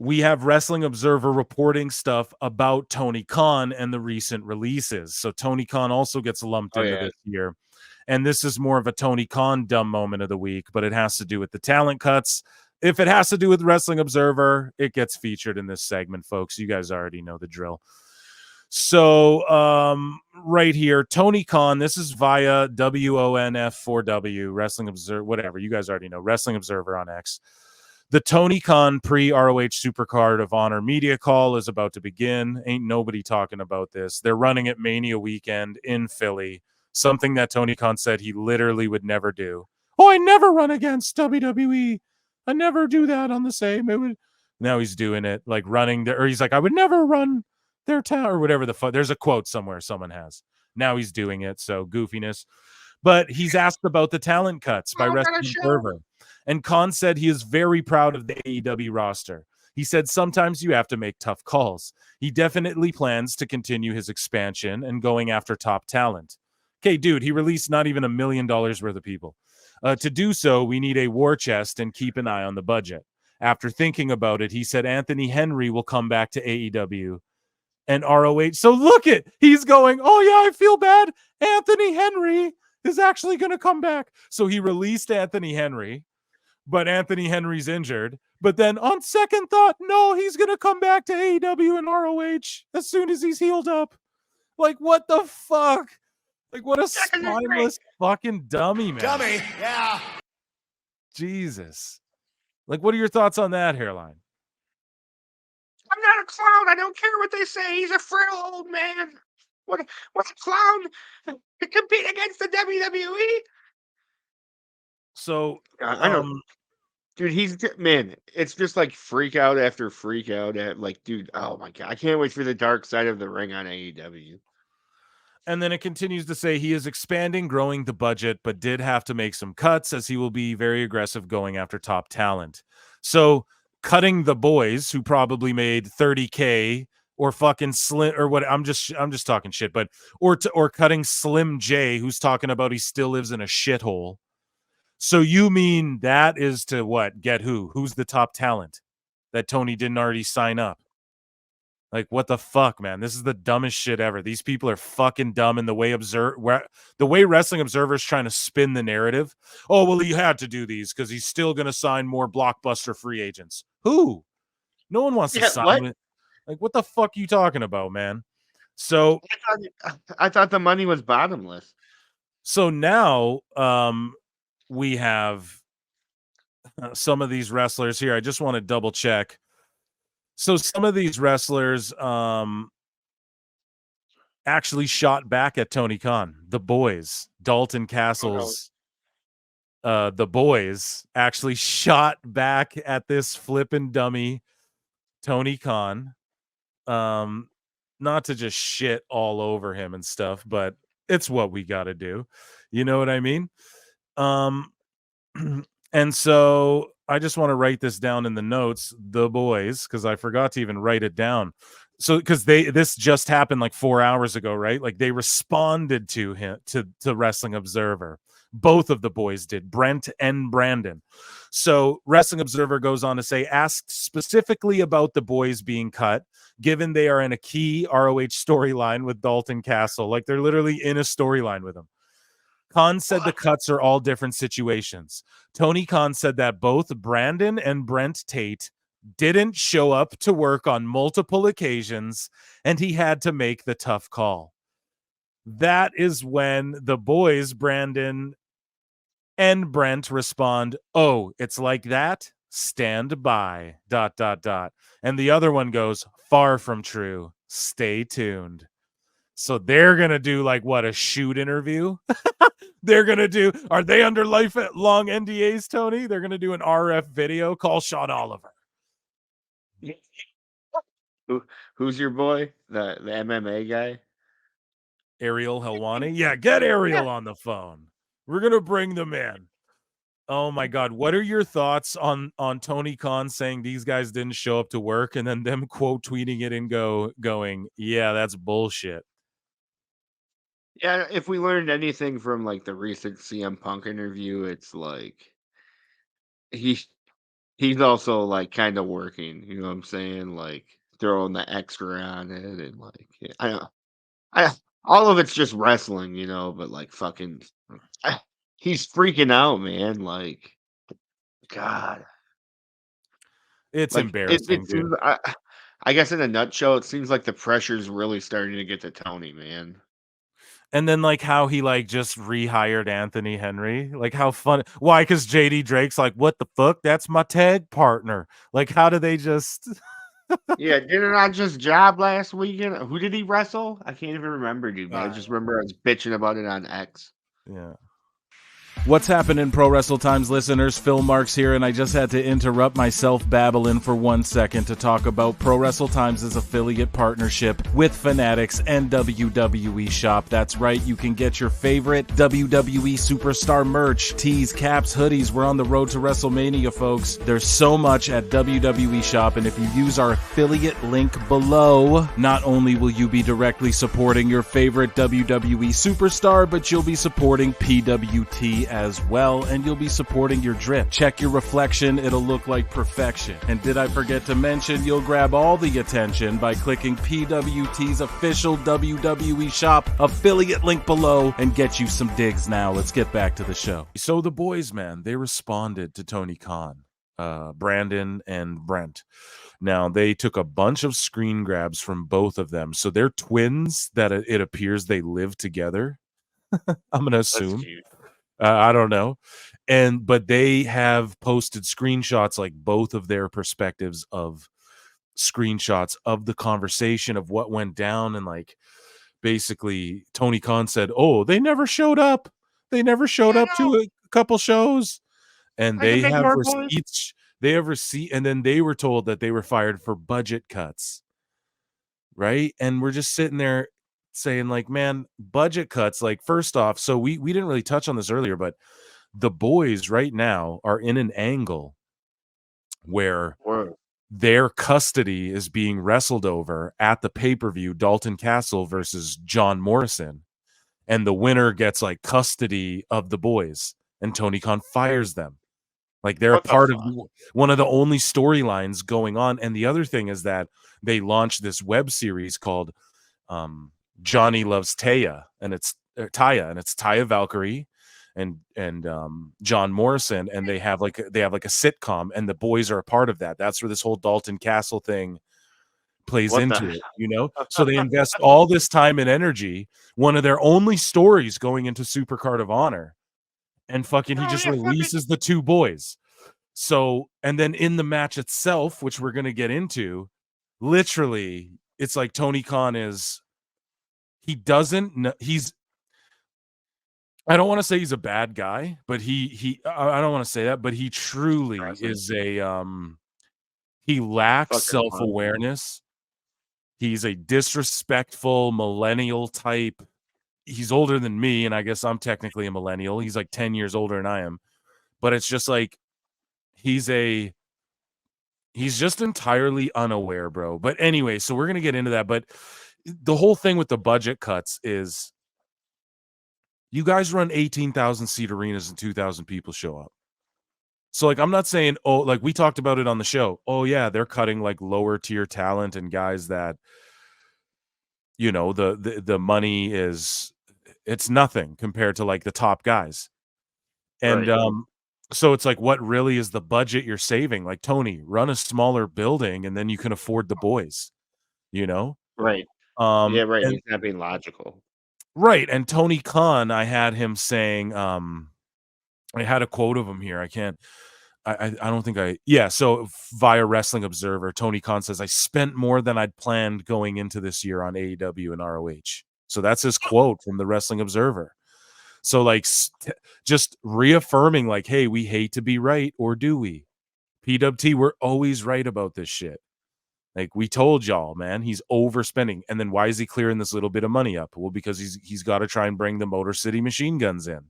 we have Wrestling Observer reporting stuff about Tony Khan and the recent releases. So Tony Khan also gets lumped into this year. And this is more of a Tony Khan dumb moment of the week, but it has to do with the talent cuts. If it has to do with Wrestling Observer, it gets featured in this segment, folks. You guys already know the drill. So right here, Tony Khan, this is via WONF4W, Wrestling Observer, whatever. You guys already know, Wrestling Observer on X. The Tony Khan pre-ROH Supercard of Honor media call is about to begin. Ain't nobody talking about this. They're running it Mania weekend in Philly, something that Tony Khan said he literally would never do. Oh, I never run against WWE. I never do that on the same. Now he's doing it, like running there, or he's like, I would never run their town, or whatever the fuck. There's a quote somewhere someone has. Now he's doing it, so goofiness. But he's asked about the talent cuts by Wrestling Observer. And Khan said he is very proud of the AEW roster. He said sometimes you have to make tough calls. He definitely plans to continue his expansion and going after top talent. Okay, dude, he released not even $1 million worth of people. To do so, we need a war chest and keep an eye on the budget. After thinking about it, he said Anthony Henry will come back to AEW and ROH. So look it, he's going, oh yeah, I feel bad. Anthony Henry is actually going to come back. So he released Anthony Henry, but Anthony Henry's injured. But then on second thought, no, he's going to come back to AEW and ROH as soon as he's healed up. Like, what the fuck? Like, what a spineless fucking dummy, man. Dummy, yeah. Jesus. Like, what are your thoughts on that, Hairline? I'm not a clown. I don't care what they say. He's a frail old man. What a clown to compete against the WWE. So, I don't. Dude, man, it's just like freak out after freak out. Dude, oh my God. I can't wait for the dark side of the ring on AEW. And then it continues to say he is expanding, growing the budget, but did have to make some cuts as he will be very aggressive going after top talent. So cutting the boys who probably made $30K or fucking Slim or what, I'm just talking shit, but or cutting Slim J, who's talking about he still lives in a shithole. So you mean that is to what? Get who? Who's the top talent that Tony didn't already sign up? Like, what the fuck, man? This is the dumbest shit ever. These people are fucking dumb in the way Wrestling Observer's trying to spin the narrative. Oh, well, he had to do these because he's still going to sign more blockbuster free agents. Who? No one wants to sign it. Like, what the fuck are you talking about, man? So I thought the money was bottomless. So now we have some of these wrestlers here. I just want to double check. So some of these wrestlers actually shot back at Tony Khan. The boys, Dalton Castles, the boys actually shot back at this flippin' dummy, Tony Khan. Not to just shit all over him and stuff, but it's what we got to do. You know what I mean? And so I just want to write this down in the notes, the boys, because I forgot to even write it down. So because this just happened like 4 hours ago, right? Like they responded to him to Wrestling Observer. Both of the boys did, Brent and Brandon. So Wrestling Observer goes on to say, asked specifically about the boys being cut, given they are in a key ROH storyline with Dalton Castle. Like they're literally in a storyline with him. Khan said the cuts are all different situations. Tony Khan said that both Brandon and Brent Tate didn't show up to work on multiple occasions, and he had to make the tough call. That is when the boys, Brandon and Brent, respond, oh, it's like that? Stand by, ... And the other one goes, far from true. Stay tuned. So they're going to do like what, a shoot interview? They're going to do, are they under lifelong NDAs, Tony? They're going to do an RF video. Call Sean Oliver. Who's your boy? The MMA guy? Ariel Helwani? Yeah, get Ariel on the phone. We're going to bring them in. Oh my God. What are your thoughts on Tony Khan saying these guys didn't show up to work and then them quote tweeting it and going, yeah, that's bullshit. Yeah, if we learned anything from like the recent CM Punk interview, it's like he he's also like kind of working. You know what I'm saying? Like throwing the extra on it, and like I don't. All of it's just wrestling, you know. But like fucking, he's freaking out, man. Like God, It's like embarrassing, it dude. seems. I guess in a nutshell, it seems like the pressure's really starting to get to Tony, man. And then like how he like just rehired Anthony Henry. Like how fun. Why? Because JD Drake's like, what the fuck? That's my tag partner. Like, how do they just Yeah, didn't I just job last weekend? Who did he wrestle? I can't even remember, dude. But I just remember I was bitching about it on X. yeah. What's happening, Pro Wrestle Times listeners? Phil Marks here, and I just had to interrupt myself babbling for 1 second to talk about Pro Wrestle Times' affiliate partnership with Fanatics and WWE Shop. That's right, you can get your favorite WWE Superstar merch, tees, caps, hoodies. We're on the road to WrestleMania, folks. There's so much at WWE Shop, and if you use our affiliate link below, not only will you be directly supporting your favorite WWE Superstar, but you'll be supporting PWT as well, and you'll be supporting your drip. Check your reflection, it'll look like perfection. And did I forget to mention, you'll grab all the attention by clicking PWT's official WWE Shop affiliate link below and get you some digs now. Let's get back to the show. So the boys, man, they responded to Tony Khan, Brandon and Brent. Now, they took a bunch of screen grabs from both of them. So they're twins that it appears they live together. I'm going to assume. I don't know. But they have posted screenshots, like both of their perspectives of screenshots of the conversation of what went down. And like, basically Tony Khan said, oh, they never showed up. They never showed up to a couple shows. And they have receipts. They have receipt. And then they were told that they were fired for budget cuts. Right. And we're just sitting there saying like, man, budget cuts, like, first off, so we didn't really touch on this earlier, but the boys right now are in an angle where their custody is being wrestled over at the pay-per-view, Dalton Castle versus John Morrison, and the winner gets like custody of the boys, and Tony Khan fires them. Like, they're a part of one of the only storylines going on. And the other thing is that they launched this web series called Johnny Loves Taya, and it's Taya Valkyrie and John Morrison, and they have like a sitcom, and the boys are a part of that. That's where this whole Dalton Castle thing plays into it, you know? So they invest all this time and energy, one of their only stories going into Supercard of Honor, and fucking he just releases the two boys. So, and then in the match itself, which we're going to get into, literally it's like Tony Khan is, he doesn't know, I don't want to say he's a bad guy, but I don't want to say that, but he truly is he lacks self-awareness. He's a disrespectful millennial type. He's older than me, and I guess I'm technically a millennial. He's like 10 years older than I am. But it's just like, he's just entirely unaware, bro. But anyway, so we're going to get into that. But the whole thing with the budget cuts is, you guys run 18,000 seat arenas and 2,000 people show up. So like, I'm not saying, oh, like we talked about it on the show. Oh yeah, they're cutting like lower tier talent and guys that, you know, the money is, it's nothing compared to like the top guys. And so it's like, what really is the budget you're saving? Like, Tony, run a smaller building and then you can afford the boys, you know? Right. Yeah, right. He's not being logical. Right. And Tony Khan, I had him saying, I had a quote of him here. I don't think so via Wrestling Observer, Tony Khan says, I spent more than I'd planned going into this year on AEW and ROH. So that's his quote from the Wrestling Observer. So like, just reaffirming like, hey, we hate to be right, or do we? PWT, we're always right about this shit. Like, we told y'all, man, he's overspending. And then why is he clearing this little bit of money up? Well, because he's got to try and bring the Motor City Machine Guns in.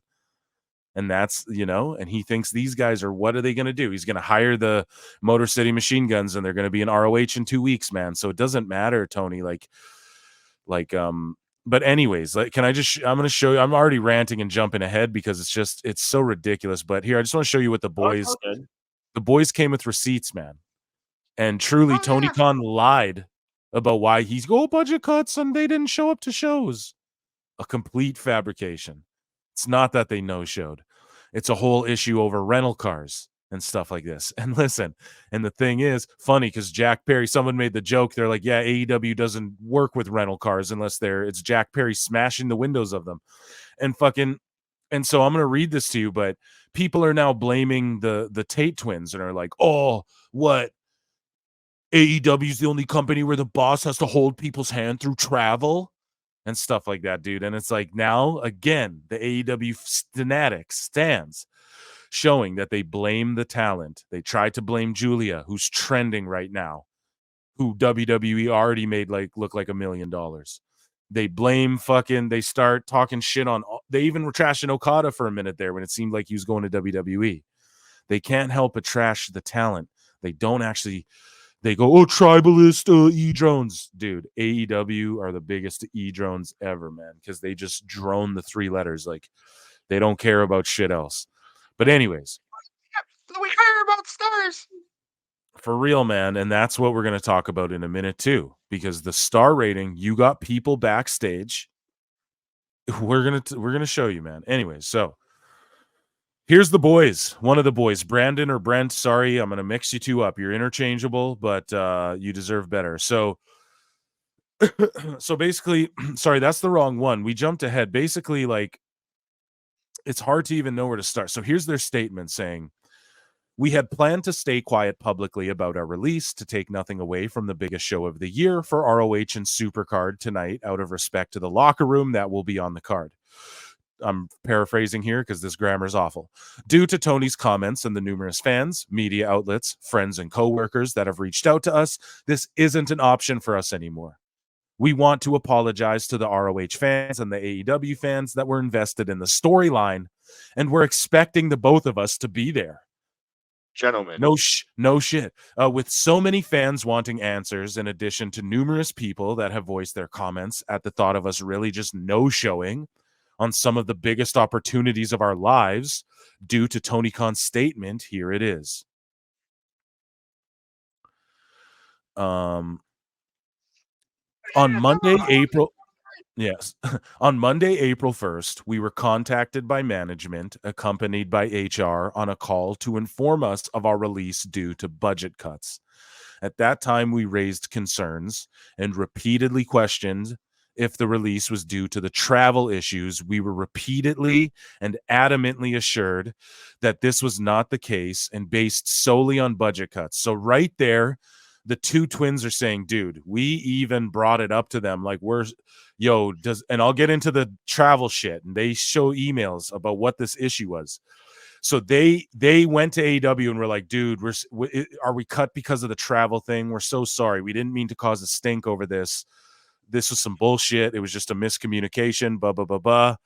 And that's, you know, and he thinks these guys are, what are they going to do? He's going to hire the Motor City Machine Guns, and they're going to be in ROH in 2 weeks, man. So it doesn't matter, Tony. But anyways, like, I'm going to show you, I'm already ranting and jumping ahead because it's so ridiculous. But here, I just want to show you what the boys, The boys came with receipts, man. And truly, Tony Khan lied about why he's budget cuts and they didn't show up to shows. A complete fabrication. It's not that they no-showed. It's a whole issue over rental cars and stuff like this. And listen, and the thing is funny because Jack Perry, someone made the joke. They're like, yeah, AEW doesn't work with rental cars unless it's Jack Perry smashing the windows of them. And so I'm going to read this to you, but people are now blaming the Tate twins and are like, oh, what? AEW is the only company where the boss has to hold people's hand through travel and stuff like that, dude. And it's like now, again, the AEW fanatic stands showing that they blame the talent. They tried to blame Julia, who's trending right now, who WWE already made look like $1 million. They blame they start talking shit on, they even were trashing Okada for a minute there when it seemed like he was going to WWE. They can't help but trash the talent. They don't actually, they go, oh, tribalist E-drones. Dude, AEW are the biggest E-drones ever, man, because they just drone the 3 letters. Like, they don't care about shit else. But anyways. We care about stars. For real, man. And that's what we're going to talk about in a minute, too. Because the star rating, you got people backstage. We're gonna show you, man. Anyways, so here's the boys. One of the boys, Brandon or Brent. Sorry, I'm going to mix you two up. You're interchangeable, but you deserve better. So basically, sorry, that's the wrong one. We jumped ahead. Basically, like, it's hard to even know where to start. So here's their statement saying, we had planned to stay quiet publicly about our release to take nothing away from the biggest show of the year for ROH and Supercard tonight out of respect to the locker room that will be on the card. I'm paraphrasing here because this grammar is awful. Due to Tony's comments and the numerous fans, media outlets, friends, and coworkers that have reached out to us, this isn't an option for us anymore. We want to apologize to the ROH fans and the AEW fans that were invested in the storyline, and we're expecting the both of us to be there. Gentlemen. No shit. With so many fans wanting answers, in addition to numerous people that have voiced their comments at the thought of us really just no-showing on some of the biggest opportunities of our lives, due to Tony Khan's statement, here it is. On Monday, April 1st, we were contacted by management, accompanied by HR, on a call to inform us of our release due to budget cuts. At that time, we raised concerns and repeatedly questioned if the release was due to the travel issues. We were repeatedly and adamantly assured that this was not the case and based solely on budget cuts. So right there, the two twins are saying, dude, we even brought it up to them. Like, and I'll get into the travel shit. And they show emails about what this issue was. So they went to AEW and were like, dude, are we cut because of the travel thing? We're so sorry. We didn't mean to cause a stink over this. This was some bullshit. It was just a miscommunication, blah, blah, blah, blah.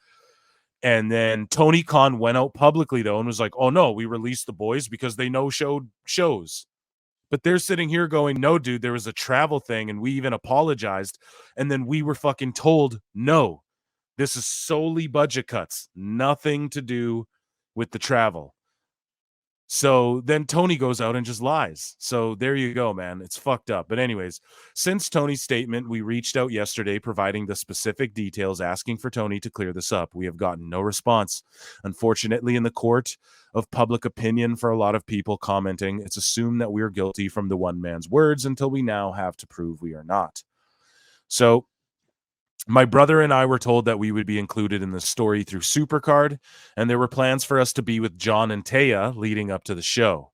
And then Tony Khan went out publicly, though, and was like, oh, no, we released the boys because they no-showed shows. But they're sitting here going, no, dude, there was a travel thing, and we even apologized. And then we were fucking told, no, this is solely budget cuts. Nothing to do with the travel. So then Tony goes out and just lies. So there you go, man. It's fucked up. But anyways, since Tony's statement, we reached out yesterday providing the specific details, asking for Tony to clear this up. We have gotten no response. Unfortunately, in the court of public opinion, for a lot of people commenting, it's assumed that we're guilty from the one man's words until we now have to prove we are not. So my brother and I were told that we would be included in the story through Supercard, and there were plans for us to be with John and Taya leading up to the show.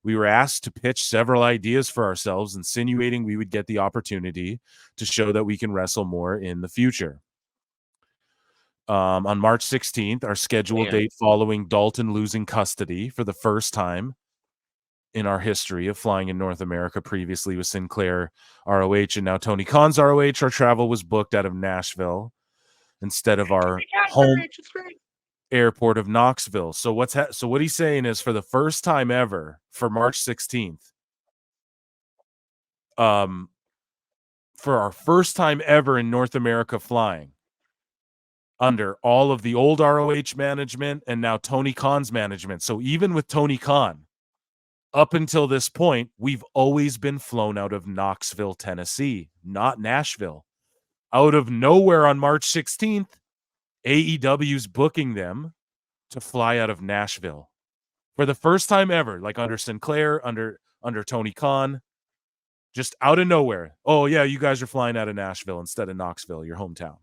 We were asked to pitch several ideas for ourselves, insinuating we would get the opportunity to show that we can wrestle more in the future. On March 16th, our scheduled date following Dalton losing custody for the first time in our history of flying in North America, previously with Sinclair ROH and now Tony Khan's ROH, our travel was booked out of Nashville instead of our home airport of Knoxville. So what he's saying is, for the first time ever, for March 16th, for our first time ever in North America flying under all of the old ROH management and now Tony Khan's management. So even with Tony Khan, Up until this point, we've always been flown out of Knoxville, Tennessee, not Nashville. Out of nowhere on March 16th, AEW's booking them to fly out of Nashville for the first time ever, like under Sinclair, under Tony Khan, just out of nowhere. Oh yeah, you guys are flying out of Nashville instead of Knoxville, your hometown.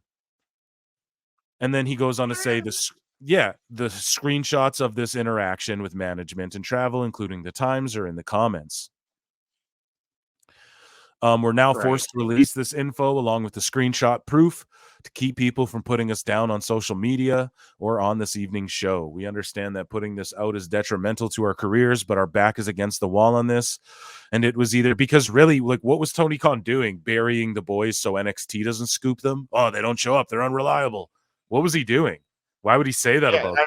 And then he goes on to say this. Yeah, the screenshots of this interaction with management and travel, including the times, are in the comments. We're now forced to release this info along with the screenshot proof to keep people from putting us down on social media or on this evening's show. We understand that putting this out is detrimental to our careers, but our back is against the wall on this. And it was either because really, like, what was Tony Khan doing? Burying the boys so NXT doesn't scoop them? Oh, they don't show up. They're unreliable. What was he doing? Why would he say that about them?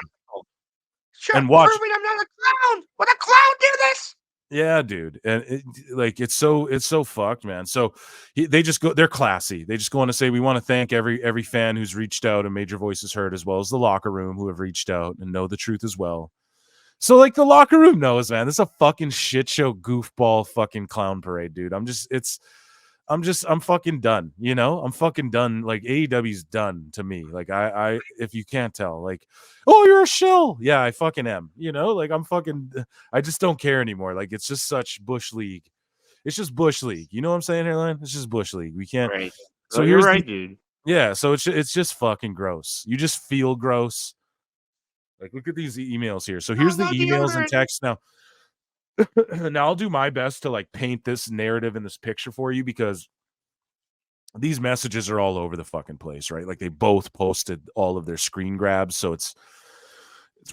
And watch. I'm not a clown. Would a clown do this? Yeah, dude. And it's so fucked, man. So they just go, they're classy. They just go on to say, we want to thank every fan who's reached out and made your voices heard, as well as the locker room who have reached out and know the truth as well. So like the locker room knows, man, this is a fucking shit show, goofball, fucking clown parade, dude. I'm fucking done, you know? I'm fucking done. Like AEW's done to me. Like I if you can't tell, like, oh, you're a shill. Yeah, I fucking am. You know, like I just don't care anymore. Like it's just such Bush League. It's just Bush League. You know what I'm saying, Hairline? It's just Bush League. We can't. Right. So you're right, dude. Yeah, so it's just fucking gross. You just feel gross. Like look at these emails here. So here's the emails and text now. Now I'll do my best to like paint this narrative and this picture for you because these messages are all over the fucking place, right? Like they both posted all of their screen grabs, so it's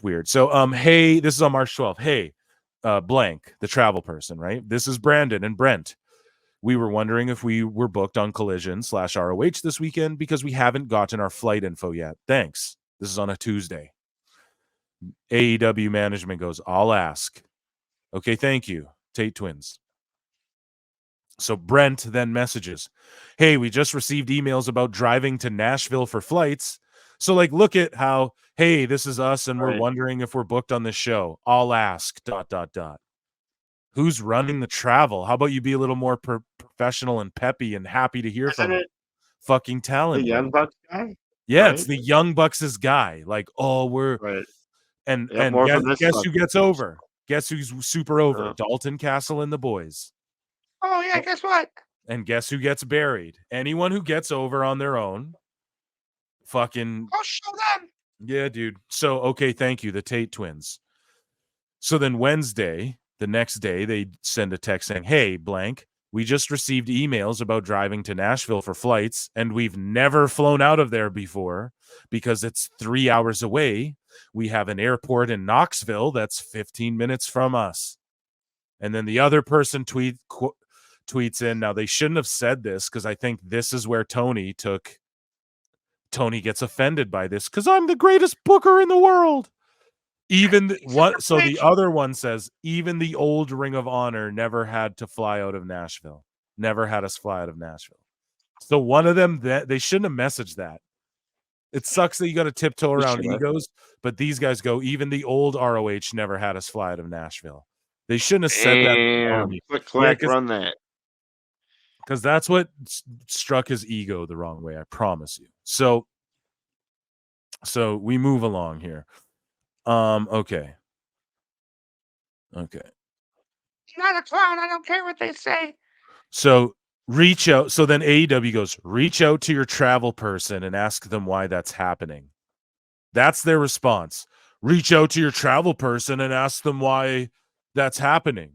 weird. So hey, this is on March 12th. Hey, blank, the travel person, right? This is Brandon and Brent. We were wondering if we were booked on Collision/ROH this weekend because we haven't gotten our flight info yet. Thanks. This is on a Tuesday. AEW management goes, I'll ask. Okay, thank you, Tate Twins. So Brent then messages, hey, we just received emails about driving to Nashville for flights. So like, look at how, hey, this is us and we're wondering if we're booked on this show. I'll ask, ... Who's running the travel? How about you be a little more professional and peppy and happy to hear from fucking talent? The Young Bucks guy? Yeah, it's the Young Bucks' guy. Like, oh, we're... Right. And guess who gets over? Guess who's super over? Dalton Castle and the boys. Oh, yeah, guess what? And guess who gets buried? Anyone who gets over on their own. Fucking... I'll show them. Yeah, dude. So, okay, thank you, the Tate Twins. So then Wednesday, the next day, they send a text saying, hey, blank, we just received emails about driving to Nashville for flights, and we've never flown out of there before because it's 3 hours away. We have an airport in Knoxville that's 15 minutes from us. And then the other person tweets in. Now, they shouldn't have said this because I think this is where Tony gets offended by this because I'm the greatest booker in the world. The other one says, even the old Ring of Honor never had to fly out of Nashville. Never had us fly out of Nashville. So one of them, they shouldn't have messaged that. It sucks that you got to tiptoe around egos, but these guys go, even the old ROH never had us fly out of Nashville. They shouldn't have said that. Click, run that. Because that's what struck his ego the wrong way, I promise you. So we move along here. Okay. Not a clown. I don't care what they say. So reach out. So then AEW goes, reach out to your travel person and ask them why that's happening. That's their response. Reach out to your travel person and ask them why that's happening.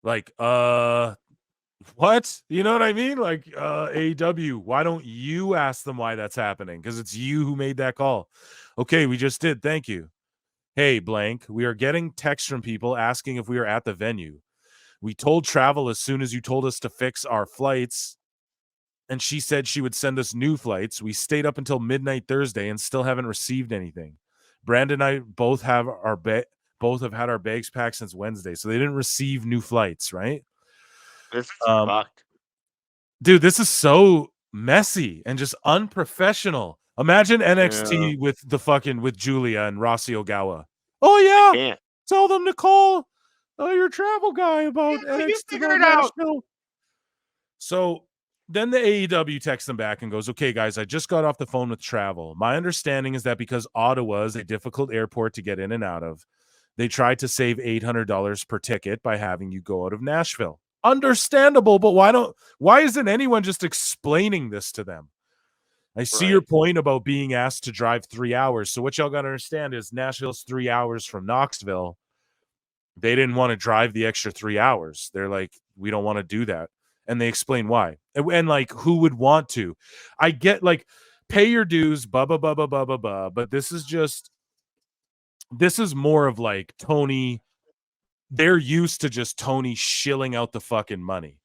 Like, what? You know what I mean? Like, AEW, why don't you ask them why that's happening? Because it's you who made that call. Okay, we just did. Thank you. Hey, blank, we are getting texts from people asking if we are at the venue. We told travel as soon as you told us to fix our flights, and she said she would send us new flights. We stayed up until midnight Thursday and still haven't received anything. Brandon and I both have had our bags packed since Wednesday, so they didn't receive new flights, right? This is fucked. Dude, this is so messy and just unprofessional. Imagine NXT with Julia and Rossi Ogawa. Oh yeah, Tell them to call your travel guy about You NXT figure it out. Nashville. So then the AEW texts them back and goes, okay, guys, I just got off the phone with travel. My understanding is that because Ottawa is a difficult airport to get in and out of, they tried to save $800 per ticket by having you go out of Nashville. Understandable, but why isn't anyone just explaining this to them? I see your point about being asked to drive 3 hours. So what y'all got to understand is Nashville's 3 hours from Knoxville. They didn't want to drive the extra 3 hours. They're like, we don't want to do that. And they explain why. And like, who would want to? I get like, pay your dues, blah, blah, blah, blah, blah, blah, blah. But this is more of like Tony. They're used to just Tony shilling out the fucking money.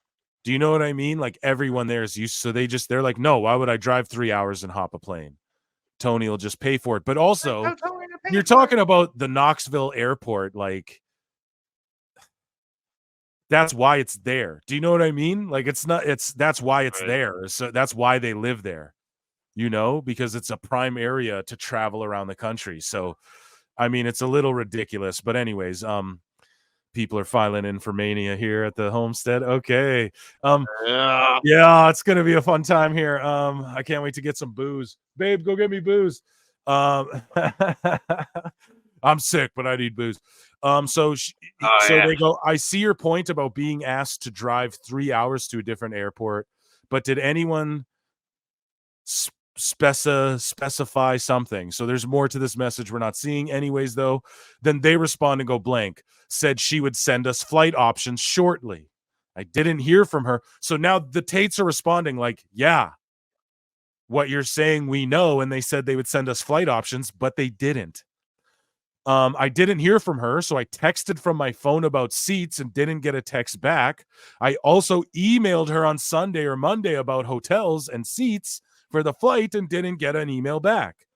Do you know what I mean? Like everyone there is used. So they're like, no, why would I drive 3 hours and hop a plane? Tony will just pay for it. But also, you're talking about the Knoxville airport. Like, that's why it's there. Do you know what I mean? Like, that's why it's there. So that's why they live there, because it's a prime area to travel around the country. So, I mean, it's a little ridiculous, but anyways, people are filing in for Mania here at the homestead. Okay. Yeah, it's going to be a fun time here. I can't wait to get some booze. Babe, go get me booze. I'm sick, but I need booze. So they go, I see your point about being asked to drive 3 hours to a different airport, but did anyone specify something? So there's more to this message we're not seeing anyways, though. Then they respond and go blank, said she would send us flight options shortly. I didn't hear from her. So now the Tates are responding like, yeah, what you're saying we know, and they said they would send us flight options, but they didn't. I didn't hear from her, so I texted from my phone about seats and didn't get a text back. I also emailed her on Sunday or Monday about hotels and seats for the flight and didn't get an email back.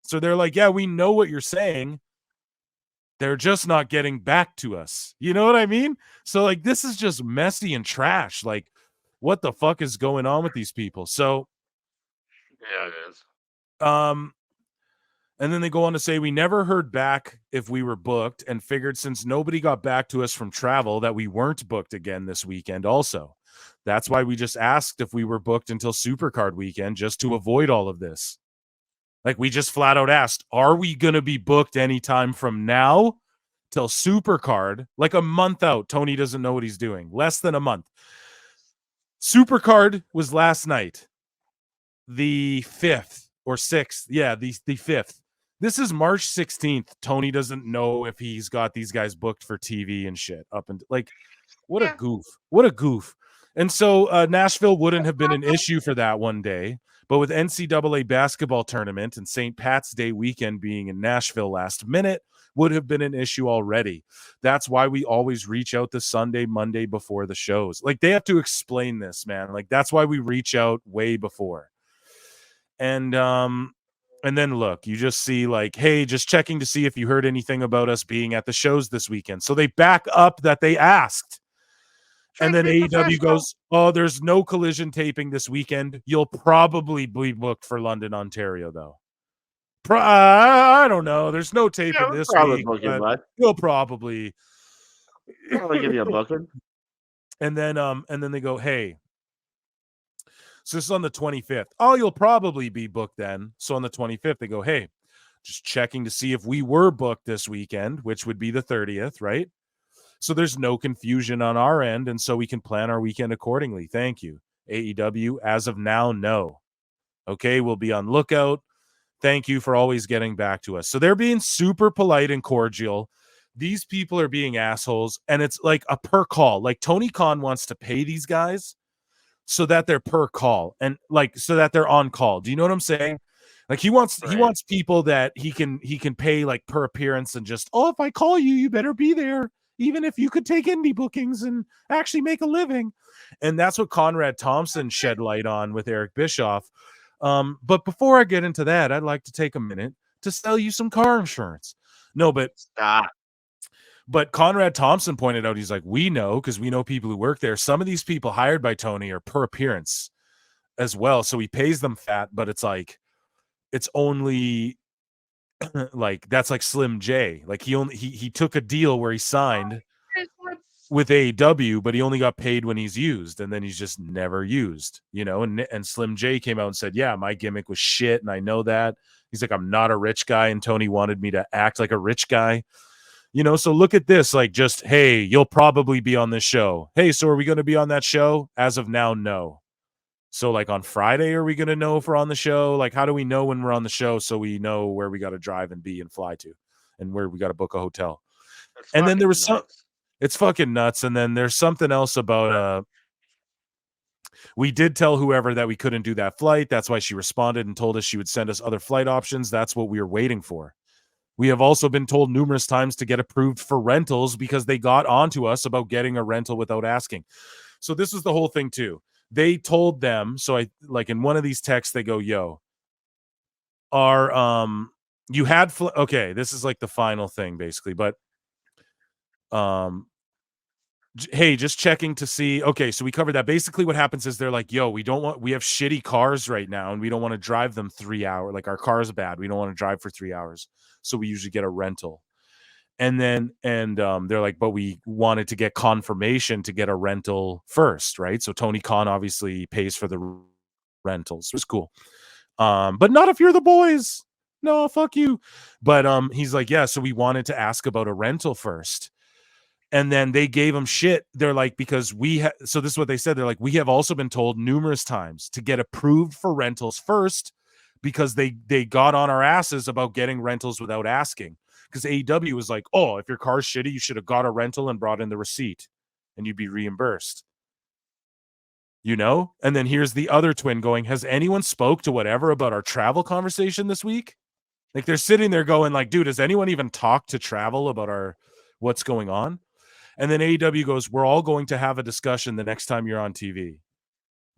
So they're like, yeah, we know what you're saying. They're just not getting back to us. You know what I mean? So like, this is just messy and trash. Like, what the fuck is going on with these people? So yeah, it is. And then they go on to say, we never heard back if we were booked and figured since nobody got back to us from travel that we weren't booked again this weekend also. That's why we just asked if we were booked until Supercard weekend just to avoid all of this. Like, we just flat out asked, are we going to be booked anytime from now till Supercard? Like a month out. Tony doesn't know what he's doing. Less than a month. Supercard was last night, the 5th or 6th. Yeah, the 5th. This is March 16th. Tony doesn't know if he's got these guys booked for TV and shit. What a goof. What a goof. And so Nashville wouldn't have been an issue for that one day. But with NCAA basketball tournament and St. Pat's Day weekend being in Nashville last minute would have been an issue already. That's why we always reach out the Sunday, Monday before the shows. Like, they have to explain this, man. Like, that's why we reach out way before. And then look, you just see like, hey, just checking to see if you heard anything about us being at the shows this weekend. So they back up that they asked. And then AEW goes, oh, there's no collision taping this weekend. You'll probably be booked for London, Ontario, though. I don't know. There's no taping this week. You'll probably give you a booking. And then they go, hey. So this is on the 25th. Oh, you'll probably be booked then. So on the 25th, they go, hey, just checking to see if we were booked this weekend, which would be the 30th, right? So there's no confusion on our end, and so we can plan our weekend accordingly. Thank you. AEW, as of now, no. Okay, we'll be on lookout. Thank you for always getting back to us. So they're being super polite and cordial. These people are being assholes, and it's like a per call. Like, Tony Khan wants to pay these guys so that they're per call and like so that they're on call. Do you know what I'm saying? Like, he wants people that he can pay like per appearance and just, oh, if I call you, you better be there, even if you could take indie bookings and actually make a living. And that's what Conrad Thompson shed light on with Eric Bischoff. But before I get into that, I'd like to take a minute to sell you some car insurance. No, but stop. But Conrad Thompson pointed out, he's like, we know, because we know people who work there. Some of these people hired by Tony are per appearance as well. So he pays them fat, but it's like, it's only like that's like Slim J. Like he took a deal where he signed with AEW, but he only got paid when he's used, and then he's just never used, you know. And Slim J came out and said, yeah, my gimmick was shit, and I know that. He's like, I'm not a rich guy, and Tony wanted me to act like a rich guy, you know. So look at this, like, just, hey, you'll probably be on this show. Hey, so are we going to be on that show? As of now, no. So like on Friday, are we going to know if we're on the show? Like, how do we know when we're on the show so we know where we got to drive and be and fly to, and where we got to book a hotel? That's And then there was nuts. it's fucking nuts. And then there's something else about we did tell whoever that we couldn't do that flight. That's why she responded and told us she would send us other flight options. That's what we were waiting for. We have also been told numerous times to get approved for rentals because they got onto us about getting a rental without asking. So this was the whole thing too. They told them, so I like in one of these texts, they go, yo, you had, okay, this is like the final thing basically, but hey, just checking to see. Okay, so we covered that. Basically what happens is they're like, yo, we have shitty cars right now and we don't want to drive them 3 hours. Like our car's bad. We don't want to drive for 3 hours. So we usually get a rental. And then, they're like, but we wanted to get confirmation to get a rental first, right? So Tony Khan obviously pays for the rentals. It was cool. But not if you're the boys. No, fuck you. But he's like, yeah, so we wanted to ask about a rental first. And then they gave him shit. They're like, because so this is what they said. They're like, we have also been told numerous times to get approved for rentals first because they got on our asses about getting rentals without asking. Because AEW was like, oh, if your car's shitty, you should have got a rental and brought in the receipt and you'd be reimbursed. You know? And then here's the other twin going, has anyone spoke to whatever about our travel conversation this week? Like they're sitting there going like, dude, has anyone even talked to travel about what's going on? And then AEW goes, we're all going to have a discussion the next time you're on TV.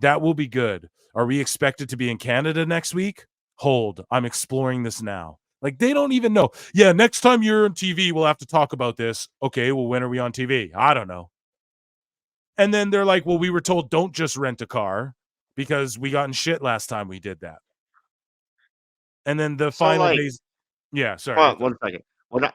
That will be good. Are we expected to be in Canada next week? Hold, I'm exploring this now. Like they don't even know. Yeah, next time you're on TV, we'll have to talk about this. Okay, well, when are we on TV? I don't know. And then they're like, well, we were told don't just rent a car because we got in shit last time we did that. And then the So, final like, days. Yeah, sorry. hold on 1 second.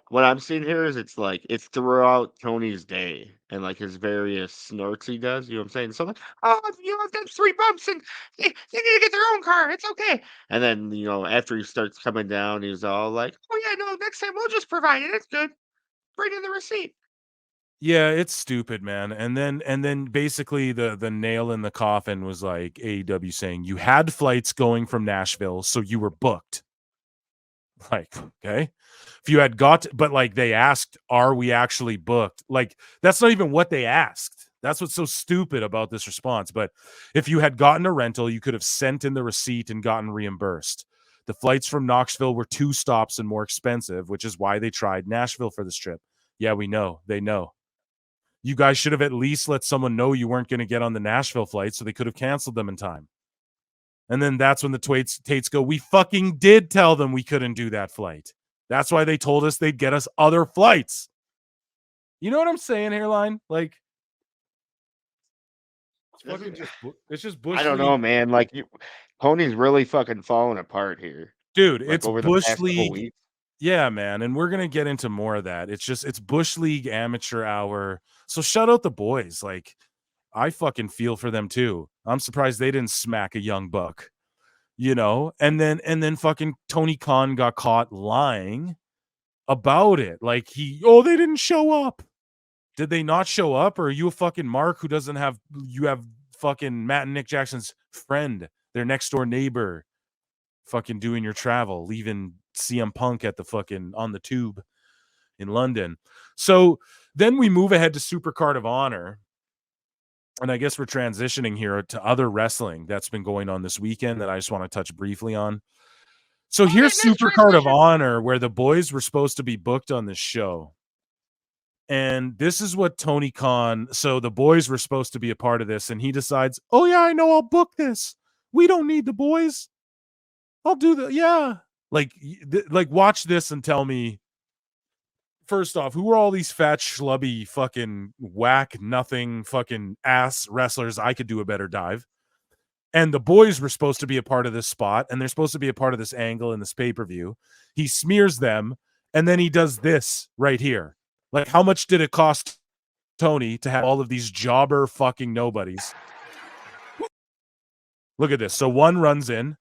What I'm seeing here is it's throughout Tony's day and, like, his various snorts he does, you know what I'm saying? So, like, "Oh, you know, that's 3 bumps and they need to get their own car, it's okay." And then, you know, after he starts coming down, he's all like, "Oh, yeah, no, next time we'll just provide it, it's good. Bring in the receipt." Yeah, it's stupid, man. And then basically the nail in the coffin was like AEW saying you had flights going from Nashville, so you were booked. Like, okay. If you had but like they asked, are we actually booked? Like, that's not even what they asked. That's what's so stupid about this response. But if you had gotten a rental, you could have sent in the receipt and gotten reimbursed. The flights from Knoxville were 2 stops and more expensive, which is why they tried Nashville for this trip. Yeah, we know. They know. You guys should have at least let someone know you weren't going to get on the Nashville flight so they could have canceled them in time. And then that's when the Tates go, we fucking did tell them we couldn't do that flight. That's why they told us they'd get us other flights. You know what I'm saying, Hairline? Like, it's just Bush I don't League. know, man, like, Tony's really fucking falling apart here, Dude, like, it's over the Bush past couple League. weeks. Yeah, man. And we're going to get into more of that. It's Bush League amateur hour. So shout out the boys. Like, I fucking feel for them too. I'm surprised they didn't smack a young buck, you know? And then fucking Tony Khan got caught lying about it. Like they didn't show up. Did they not show up? Or are you a fucking Mark who doesn't have, you have fucking Matt and Nick Jackson's friend, their next door neighbor, fucking doing your travel, leaving CM Punk at the fucking on the tube in London. So then we move ahead to Supercard of Honor. And I guess we're transitioning here to other wrestling that's been going on this weekend that I just want to touch briefly on. So here's Supercard of Honor, where the boys were supposed to be booked on this show. And this is what Tony Khan, so the boys were supposed to be a part of this, and he decides, oh yeah, I know, I'll book this. We don't need the boys. I'll do the, yeah. Like watch this and tell me, first off, who are all these fat, schlubby, fucking whack, nothing, fucking ass wrestlers? I could do a better dive. And the boys were supposed to be a part of this spot, and they're supposed to be a part of this angle in this pay-per-view. He smears them, and then he does this right here. Like, how much did it cost Tony to have all of these jobber fucking nobodies? Look at this. So one runs in.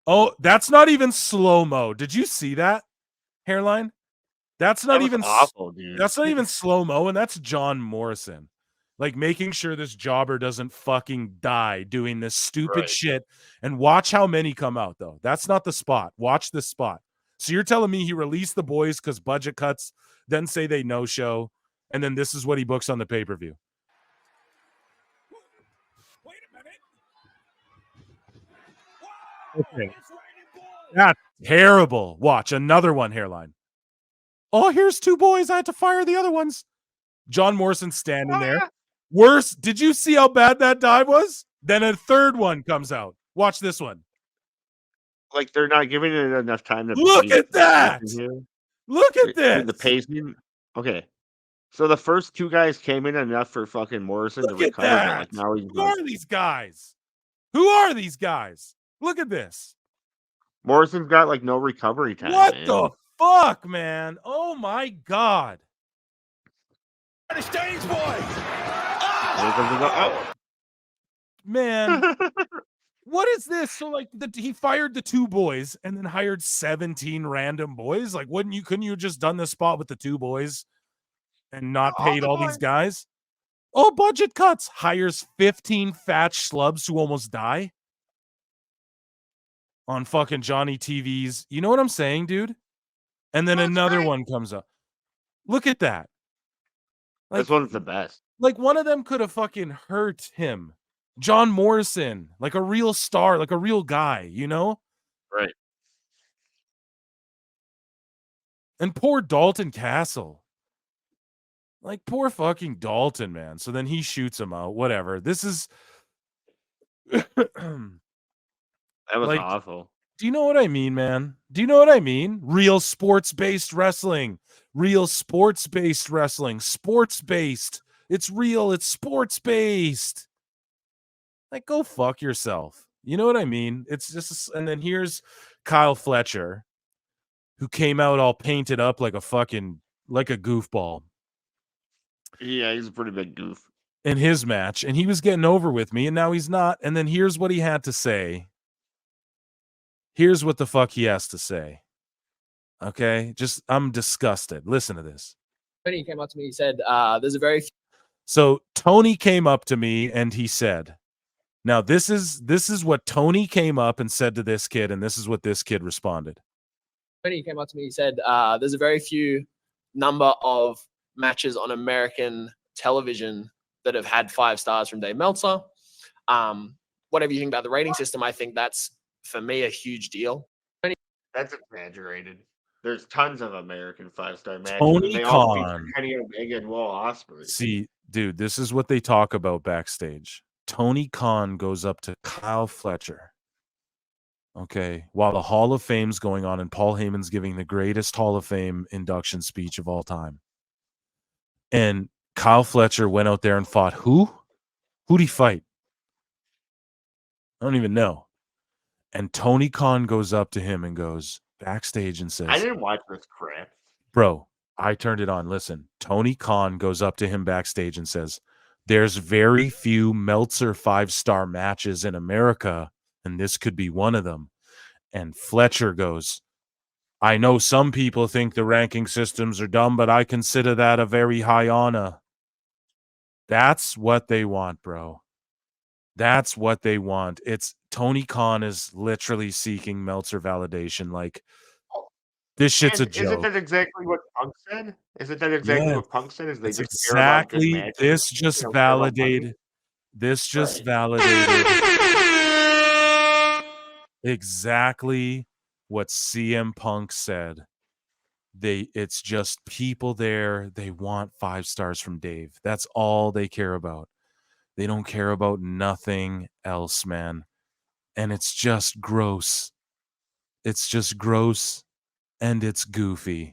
Oh, that's not even slow-mo. Did you see that, Hairline? That's not even awful, dude. That's not even slow-mo, and that's John Morrison. Like, making sure this jobber doesn't fucking die doing this stupid shit. And watch how many come out, though. That's not the spot. Watch this spot. So you're telling me he released the boys because budget cuts, then say they no-show, and then this is what he books on the pay-per-view. Wait a minute. Okay. That's terrible. Watch another one, Hairline. Oh, here's two boys. I had to fire the other ones. John Morrison standing there. Worse, did you see how bad that dive was? Then a third one comes out. Watch this one. Like, they're not giving it enough time to look at that. Look at this. The pacing. Okay. So the first two guys came in enough for fucking Morrison to recover. That. Like, now he's Who are these guys? Who are these guys? Look at this. Morrison's got like no recovery time. What the fuck, man? Oh my god. The stage boy. Man, what is this? So like he fired the two boys and then hired 17 random boys. Like, couldn't you have just done this spot with the two boys and not paid all these guys? Oh, budget cuts. Hires 15 fat schlubs who almost die on fucking Johnny TV's. You know what I'm saying, dude? And then another one comes up. Look at that. Like, this one's the best. Like, one of them could have fucking hurt him. John Morrison, like a real star, like a real guy, you know? Right. And poor Dalton Castle. Like, poor fucking Dalton, man. So then he shoots him out. Whatever. This is... That was like, awful. Do you know what I mean, man? Do you know what I mean? Real sports-based wrestling. Real sports-based wrestling. Sports-based. It's real. It's sports-based. Like, go fuck yourself. You know what I mean? It's just... And then here's Kyle Fletcher, who came out all painted up like a fucking... like a goofball. Yeah, he's a pretty big goof. In his match. And he was getting over with me, and now he's not. And then here's what he had to say. Here's what the fuck he has to say. Okay? Just, I'm disgusted. Listen to this. Tony came up to me, he said, there's a very few. So Tony came up to me and he said, now this is what Tony came up and said to this kid, and this is what this kid responded. Tony came up to me, he said, there's a very few number of matches on American television that have had 5 stars from Dave Meltzer. Whatever you think about the rating system, I think that's, for me, a huge deal. That's exaggerated. There's tons of American 5-star matches. Tony they Khan. all feature Kenny Omega and Will Ospreay. See, dude, this is what they talk about backstage. Tony Khan goes up to Kyle Fletcher. Okay, while the Hall of Fame's going on and Paul Heyman's giving the greatest Hall of Fame induction speech of all time. And Kyle Fletcher went out there and fought who? Who'd he fight? I don't even know. And Tony Khan goes up to him and goes backstage and says, I didn't watch this crap. Bro, I turned it on. Listen, Tony Khan goes up to him backstage and says, there's very few Meltzer 5-star matches in America, and this could be one of them. And Fletcher goes, I know some people think the ranking systems are dumb, but I consider that a very high honor. That's what they want, bro. That's what they want. It's Tony Khan is literally seeking Meltzer validation. Like, this shit's a joke. Isn't that exactly what Punk said? Isn't that exactly what Punk said? Is they just exactly this just validated. This just validated exactly what CM Punk said. It's just people there. They want 5 stars from Dave. That's all they care about. They don't care about nothing else, man. And it's just gross. It's just gross and it's goofy.